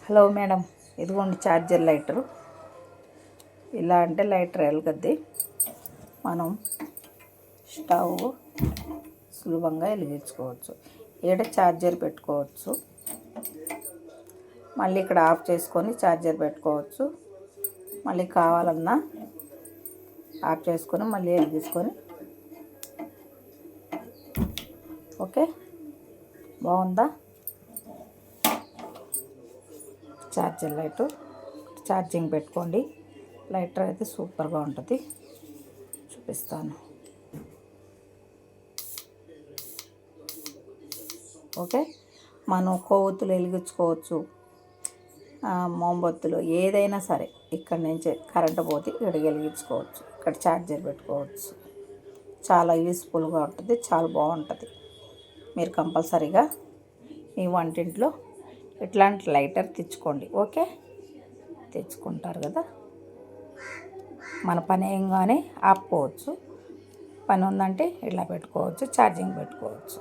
Hello madam, ఇదిగోండి charger lighter. ఇలా అంటే లైటర్ వెలగద్ది. మనం స్టవ్ సులభంగా వెలిగించుకోవచ్చు. ఈడ ఛార్జర్ పెట్టుకోవచ్చు. మళ్ళీ ఇక్కడ ఆఫ్ చేసుకొని ఛార్జర్ పెట్టుకోవచ్చు. మళ్ళీ కావాలన్నా ఆఫ్ చేసుకొని మళ్ళీ వెలిగించుకొని. ఓకే, బాగుందా ఛార్జర్ లైటు? ఛార్జింగ్ పెట్టుకోండి. లైటర్ అయితే సూపర్గా ఉంటుంది. చూపిస్తాను. ఓకే, మనం కొవ్వొత్తులు వెలిగించుకోవచ్చు, మోంబొత్తులు ఏదైనా సరే ఇక్కడ నుంచి కరెంటు పోతే ఇక్కడ వెలిగించుకోవచ్చు. ఇక్కడ ఛార్జర్ పెట్టుకోవచ్చు. చాలా యూస్ఫుల్గా ఉంటుంది, చాలా బాగుంటుంది. మీరు కంపల్సరీగా మీ వంటింట్లో ఇట్లాంటి లైటర్ తెచ్చుకోండి. ఓకే, తెచ్చుకుంటారు కదా. మన పని ఏంగానే ఆపుకోవచ్చు. పని ఉందంటే ఇలా పెట్టుకోవచ్చు, ఛార్జింగ్ పెట్టుకోవచ్చు.